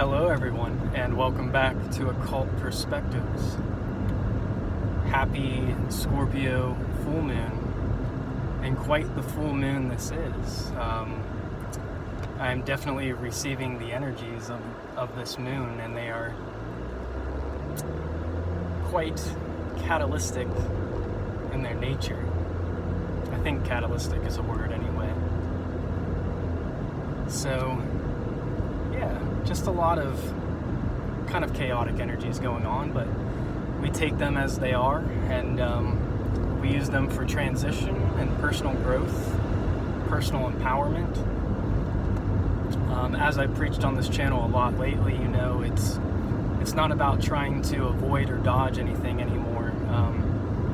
Hello everyone, and welcome back to Occult Perspectives. Happy Scorpio full moon, and quite the full moon this is. I'm definitely receiving the energies of this moon, and they are quite catalytic in their nature. I think catalytic is a word anyway. So, yeah, just a lot of kind of chaotic energies going on, but we take them as they are, and we use them for transition and personal growth, personal empowerment. As I've preached on this channel a lot lately, you know, it's not about trying to avoid or dodge anything anymore.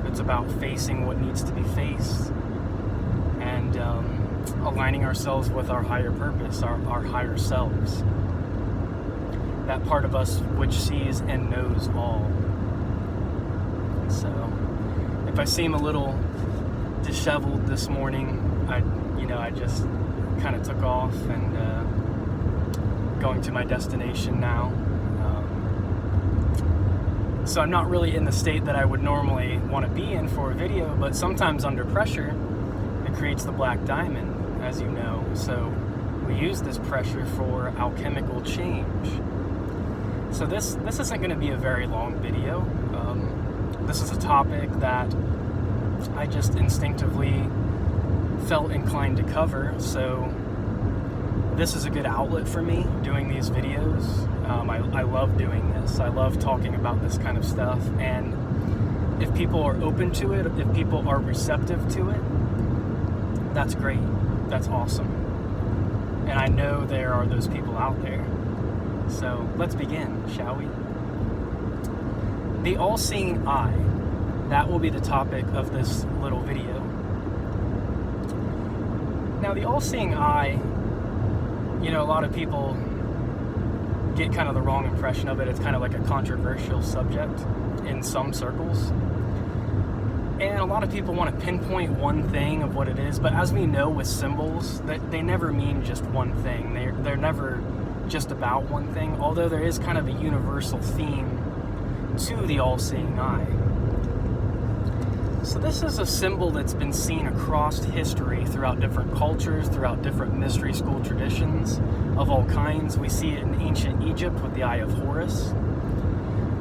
It's about facing what needs to be faced and aligning ourselves with our higher purpose, our higher selves. That part of us which sees and knows all. So, if I seem a little disheveled this morning, I just kind of took off and going to my destination now. So I'm not really in the state that I would normally want to be in for a video, but sometimes under pressure, it creates the black diamond, as you know. So we use this pressure for alchemical change. So this isn't going to be a very long video. This is a topic that I just instinctively felt inclined to cover. So this is a good outlet for me, doing these videos. I love doing this. I love talking about this kind of stuff. And if people are open to it, if people are receptive to it, that's great. That's awesome. And I know there are those people out there. So let's begin, shall we? The all-seeing eye. That will be the topic of this little video. Now, the all-seeing eye, you know, a lot of people get kind of the wrong impression of it. It's kind of like a controversial subject in some circles. And a lot of people want to pinpoint one thing of what it is, but as we know with symbols, that they never mean just one thing. They're never just about one thing, although there is kind of a universal theme to the all-seeing eye. So this is a symbol that's been seen across history throughout different cultures, throughout different mystery school traditions of all kinds. We see it in ancient Egypt with the Eye of Horus.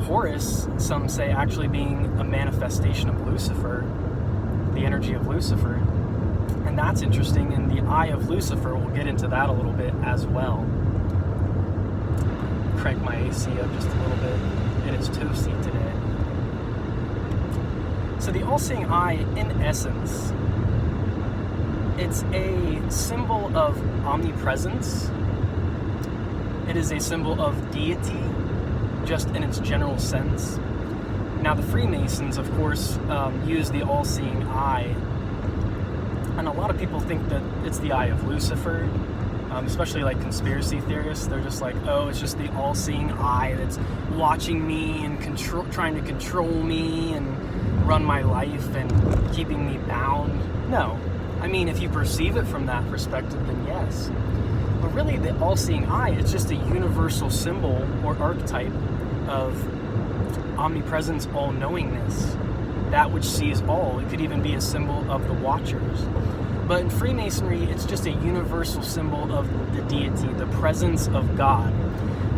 Horus, some say, actually being a manifestation of Lucifer, the energy of Lucifer. And that's interesting, and the Eye of Lucifer, we'll get into that a little bit as well. Crank my AC up just a little bit. It is toasty today. So the all-seeing eye, in essence, it's a symbol of omnipresence. It is a symbol of deity, just in its general sense. Now, the Freemasons, of course, use the all-seeing eye, and a lot of people think that it's the eye of Lucifer, especially like conspiracy theorists. They're just like, oh, it's just the all-seeing eye that's watching me and trying to control me and run my life and keeping me bound. No. I mean, if you perceive it from that perspective, then yes. But really, the all-seeing eye, it's just a universal symbol or archetype of omnipresence, all-knowingness, that which sees all. It could even be a symbol of the Watchers. But in Freemasonry, it's just a universal symbol of the deity, the presence of God.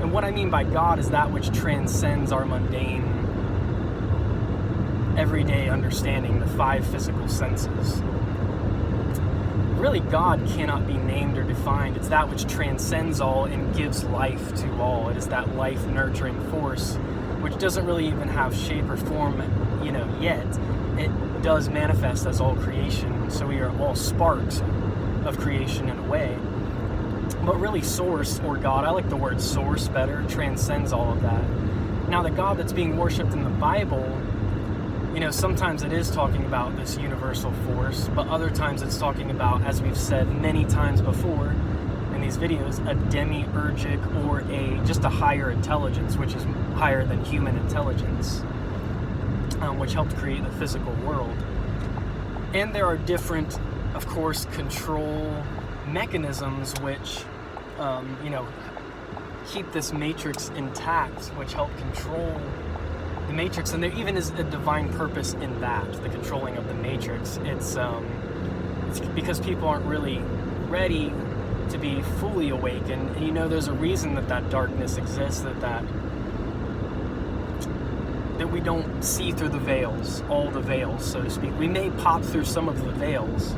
And what I mean by God is that which transcends our mundane, everyday understanding, the five physical senses. Really, God cannot be named or defined. It's that which transcends all and gives life to all. It is that life-nurturing force, which doesn't really even have shape or form, yet. It does manifest as all creation, so we are all sparks of creation in a way. But really, Source, or God, I like the word Source better, transcends all of that. Now, the God that's being worshipped in the Bible, sometimes it is talking about this universal force, but other times it's talking about, as we've said many times before in these videos, a demiurgic or just a higher intelligence, which is higher than human intelligence, which helped create the physical world. And there are different, of course, control mechanisms which, keep this matrix intact, which help control the matrix. And there even is a divine purpose in that, the controlling of the matrix. It's because people aren't really ready to be fully awakened. And there's a reason that darkness exists, that we don't see through the veils, all the veils, so to speak. We may pop through some of the veils,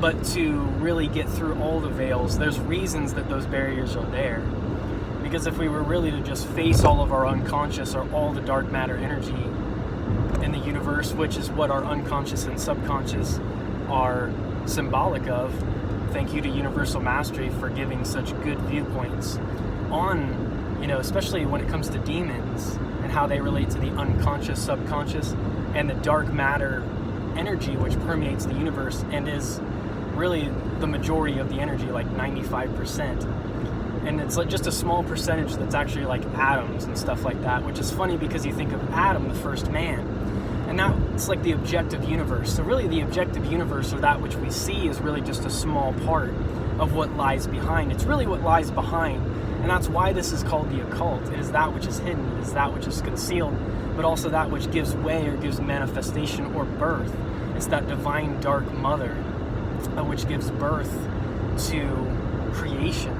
but to really get through all the veils, there's reasons that those barriers are there. Because if we were really to just face all of our unconscious or all the dark matter energy in the universe, which is what our unconscious and subconscious are symbolic of, thank you to Universal Mastery for giving such good viewpoints on, especially when it comes to demons and how they relate to the unconscious, subconscious, and the dark matter energy which permeates the universe and is really the majority of the energy, like 95%. And it's like just a small percentage that's actually like atoms and stuff like that, which is funny because you think of Adam, the first man, and that's like the objective universe. So really the objective universe, or that which we see, is really just a small part of what lies behind. It's really what lies behind, and that's why this is called the occult. It is that which is hidden, it is that which is concealed, but also that which gives way or gives manifestation or birth. It's that divine dark mother which gives birth to creation.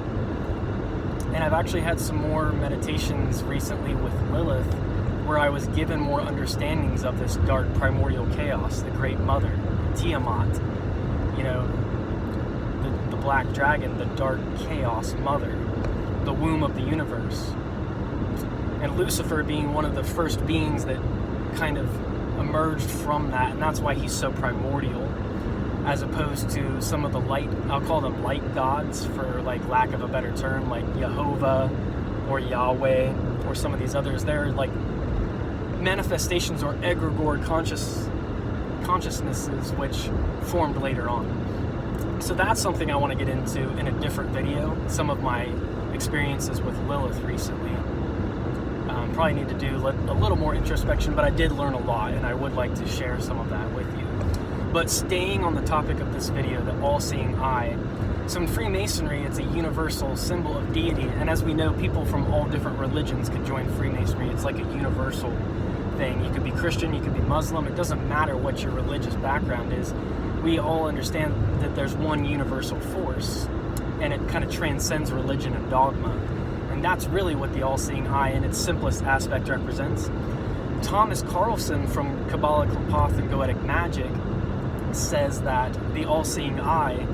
And I've actually had some more meditations recently with Lilith where I was given more understandings of this dark primordial chaos, the great mother, Tiamat, the black dragon, the dark chaos mother, the womb of the universe. And Lucifer being one of the first beings that kind of emerged from that, and that's why he's so primordial, as opposed to some of the light, I'll call them light gods for like lack of a better term, like Jehovah or Yahweh or some of these others. They're like manifestations or egregore consciousnesses which formed later on. So that's something I want to get into in a different video, some of my experiences with Lilith recently. Probably need to do a little more introspection, but I did learn a lot, and I would like to share some of that with you. But staying on the topic of this video, the all-seeing eye. So in Freemasonry, it's a universal symbol of deity, and as we know, people from all different religions can join Freemasonry. It's like a universal thing. You could be Christian, you could be Muslim, it doesn't matter what your religious background is. We all understand that there's one universal force, and it kind of transcends religion and dogma. And that's really what the all-seeing eye in its simplest aspect represents. Thomas Carlson from Kabbalah, Klapoth, and Goetic Magic says that the all-seeing eye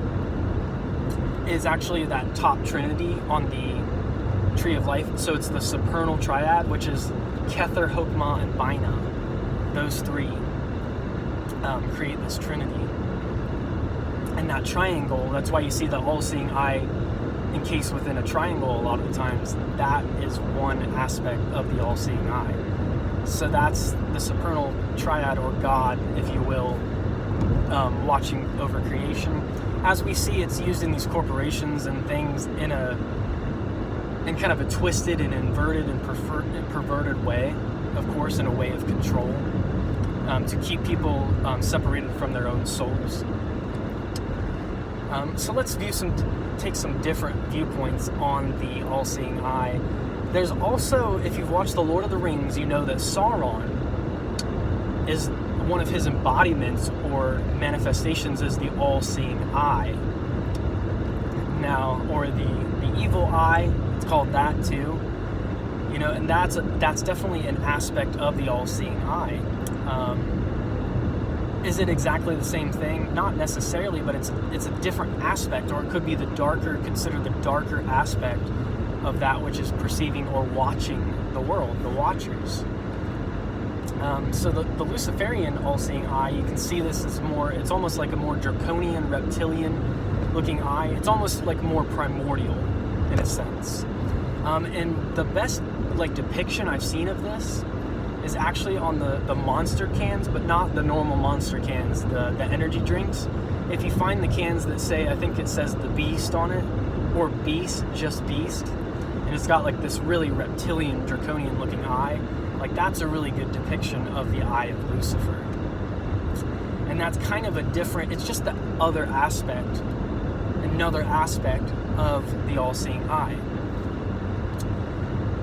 is actually that top trinity on the Tree of Life. So it's the supernal triad, which is Kether, Hokmah, and Binah. Those three create this trinity. And that triangle, that's why you see the all-seeing eye encased within a triangle a lot of the times. That is one aspect of the all-seeing eye. So that's the supernal triad, or God, if you will, watching over creation. As we see, it's used in these corporations and things in kind of a twisted and inverted and perverted way, of course, in a way of control, to keep people separated from their own souls. So let's take some different viewpoints on the all-seeing eye. There's also, if you've watched The Lord of the Rings, you know that Sauron is one of his embodiments or manifestations is the all-seeing eye. Now, or the evil eye, it's called that too. And that's definitely an aspect of the all-seeing eye. Is it exactly the same thing? Not necessarily, but it's a different aspect, or it could be considered the darker aspect of that which is perceiving or watching the world, the watchers. So the Luciferian all-seeing eye, you can see this as it's almost like a more draconian, reptilian looking eye. It's almost like more primordial in a sense. And the best depiction I've seen of this is actually on the monster cans, but not the normal monster cans, the energy drinks. If you find the cans that say, I think it says the Beast on it, or Beast, just Beast, and it's got like this really reptilian, draconian looking eye, like that's a really good depiction of the eye of Lucifer. And that's kind of it's just the other aspect, another aspect of the all-seeing eye.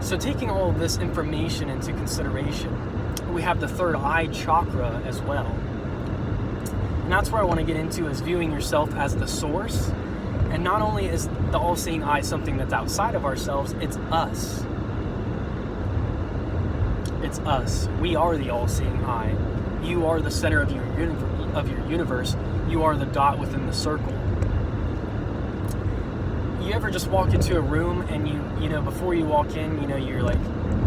So taking all of this information into consideration, we have the third eye chakra as well. And that's where I want to get into, is viewing yourself as the source. And not only is the all-seeing eye something that's outside of ourselves, it's us. It's us. We are the all-seeing eye. You are the center of your universe. You are the dot within the circle. You ever just walk into a room and you know, before you walk in, you know, you're like,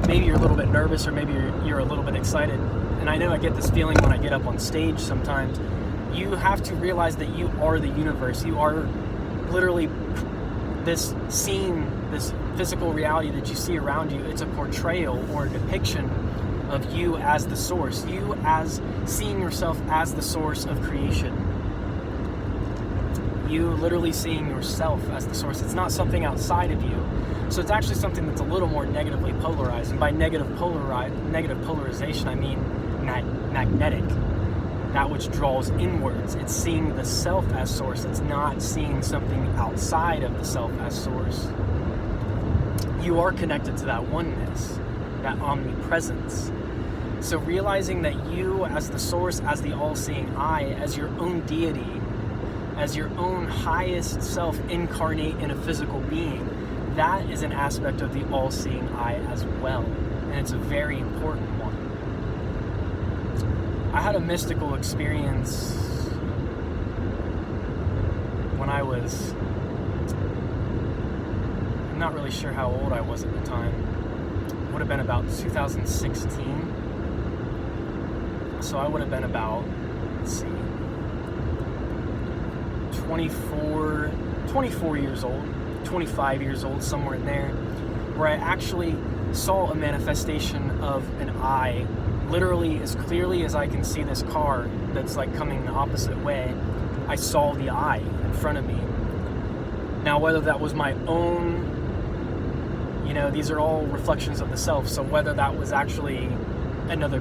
maybe you're a little bit nervous, or maybe you're a little bit excited. And I know I get this feeling when I get up on stage sometimes. You have to realize that you are the universe. You are literally this scene, this physical reality that you see around you. It's a portrayal or a depiction of you as the source. You as seeing yourself as the source of creation. You literally seeing yourself as the source. It's not something outside of you. So it's actually something that's a little more negatively polarized. And by negative polarization, I mean magnetic. That which draws inwards. It's seeing the self as source. It's not seeing something outside of the self as source. You are connected to that oneness, that omnipresence. So realizing that you as the source, as the all-seeing eye, as your own deity, as your own highest self incarnate in a physical being, that is an aspect of the all-seeing eye as well. And it's a very important one. I had a mystical experience when I was, I'm not really sure how old I was at the time. It would have been about 2016. So I would have been about, let's see, 24 years old, 25 years old, somewhere in there, where I actually saw a manifestation of an eye, literally as clearly as I can see this car that's like coming the opposite way. I saw the eye in front of me. Now, whether that was my own, you know, these are all reflections of the self, so whether that was actually another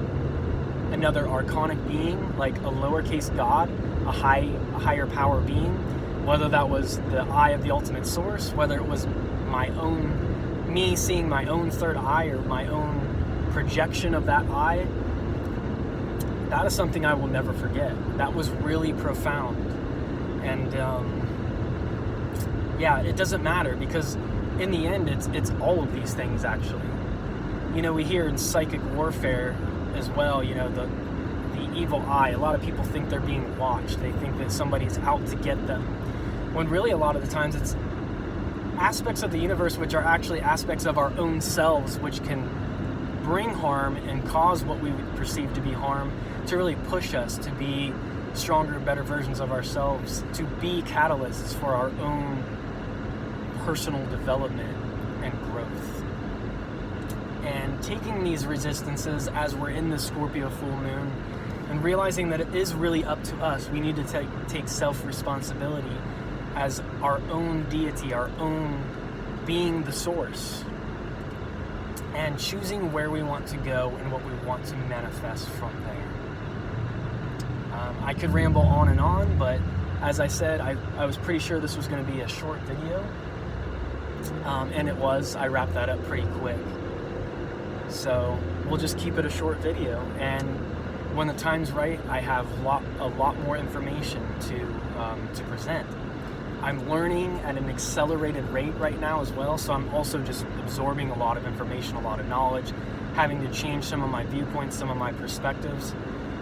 archonic being, like a lowercase god, a higher power being, whether that was the eye of the ultimate source, whether it was me seeing my own third eye, or my own projection of that eye, that is something I will never forget. That was really profound. And yeah, it doesn't matter, because in the end, it's all of these things, actually. You know, we hear in psychic warfare as well, you know, the evil eye. A lot of people think they're being watched. They think that somebody's out to get them, when really a lot of the times it's aspects of the universe which are actually aspects of our own selves, which can bring harm and cause what we would perceive to be harm, to really push us to be stronger, better versions of ourselves, to be catalysts for our own personal development and growth. And taking these resistances as we're in the Scorpio full moon, and realizing that it is really up to us. We need to take self-responsibility as our own deity, our own being the source, and choosing where we want to go and what we want to manifest from there. I could ramble on and on, but as I said, I was pretty sure this was going to be a short video, and it was. I wrapped that up pretty quick. So we'll just keep it a short video, and when the time's right, I have a lot more information to present. I'm learning at an accelerated rate right now as well, so I'm also just absorbing a lot of information, a lot of knowledge, having to change some of my viewpoints, some of my perspectives,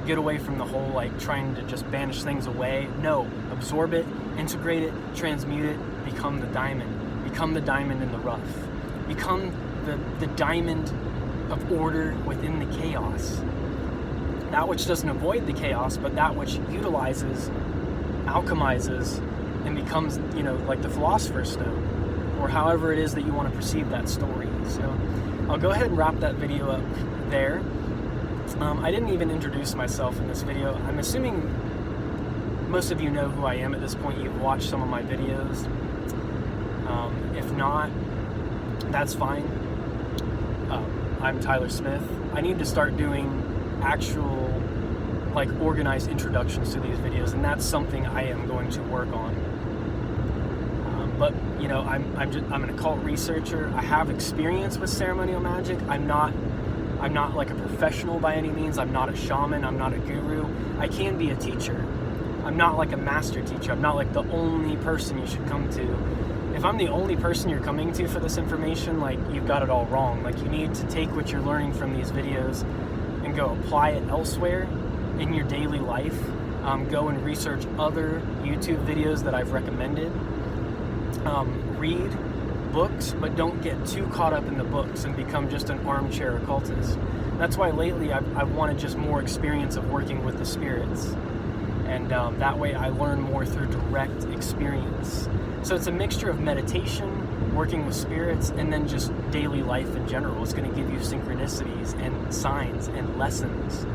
get away from the whole like trying to just banish things away. No, absorb it, integrate it, transmute it, become the diamond in the rough, become the diamond of order within the chaos. That which doesn't avoid the chaos, but that which utilizes, alchemizes, and becomes, you know, like the Philosopher's Stone, or however it is that you want to perceive that story. So I'll go ahead and wrap that video up there. I didn't even introduce myself in this video. I'm assuming most of you know who I am at this point. You've watched some of my videos. If not, that's fine. I'm Tyler Smith. I need to start doing actual, like, organized introductions to these videos, and that's something I am going to work on. But I'm an occult researcher. I have experience with ceremonial magic. I'm not like a professional by any means. I'm not a shaman. I'm not a guru. I can be a teacher. I'm not like a master teacher. I'm not like the only person you should come to. If I'm the only person you're coming to for this information, like, you've got it all wrong. Like, you need to take what you're learning from these videos and go apply it elsewhere in your daily life. Go and research other YouTube videos that I've recommended. Read books, but don't get too caught up in the books and become just an armchair occultist. That's why lately I've wanted just more experience of working with the spirits. And that way I learn more through direct experience. So it's a mixture of meditation, working with spirits, and then just daily life in general. It's going to give you synchronicities and signs and lessons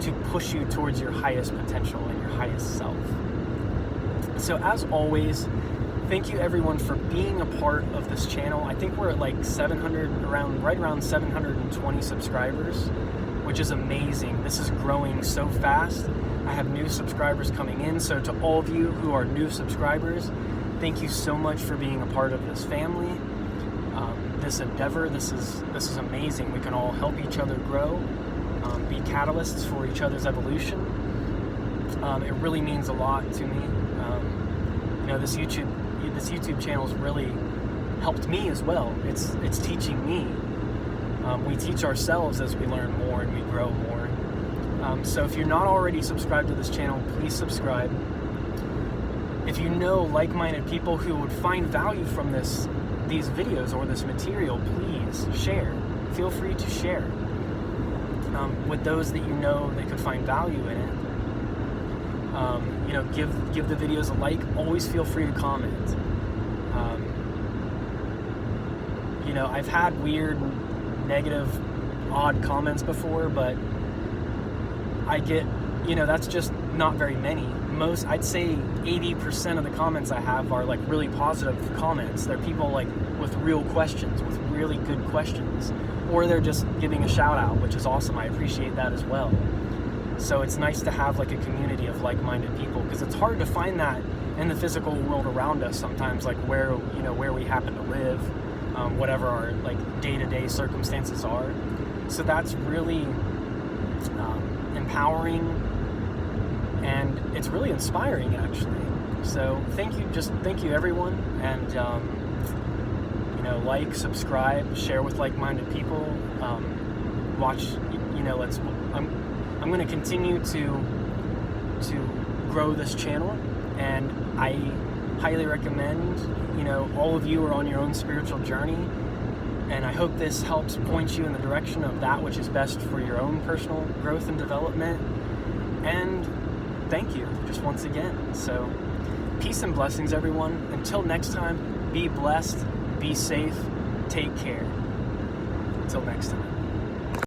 to push you towards your highest potential and your highest self. So as always, thank you everyone for being a part of this channel. I think we're at like right around 720 subscribers, which is amazing. This is growing so fast. I have new subscribers coming in. So to all of you who are new subscribers, thank you so much for being a part of this family, this endeavor. This is amazing. We can all help each other grow, be catalysts for each other's evolution. It really means a lot to me. This YouTube channel has really helped me as well. It's teaching me. We teach ourselves as we learn more and we grow more. So if you're not already subscribed to this channel, please subscribe. If you know like-minded people who would find value from these videos or this material, please share. Feel free to share with those that you know that could find value in it. Give the videos a like. Always feel free to comment. I've had weird, negative, odd comments before, but I get, that's just not very many. I'd say 80% of the comments I have are like really positive comments. They're people like with real questions, with really good questions, or they're just giving a shout out, which is awesome. I appreciate that as well. So it's nice to have like a community of like-minded people, because it's hard to find that in the physical world around us sometimes, like where we happen to live, whatever our like day-to-day circumstances are. So that's really empowering, and it's really inspiring actually. So thank you everyone, and like, subscribe, share with like-minded people, watch, I'm going to continue to grow this channel, and I highly recommend, all of you are on your own spiritual journey, and I hope this helps point you in the direction of that which is best for your own personal growth and development. And thank you just once again. So peace and blessings, everyone. Until next time, be blessed, be safe, take care. Until next time.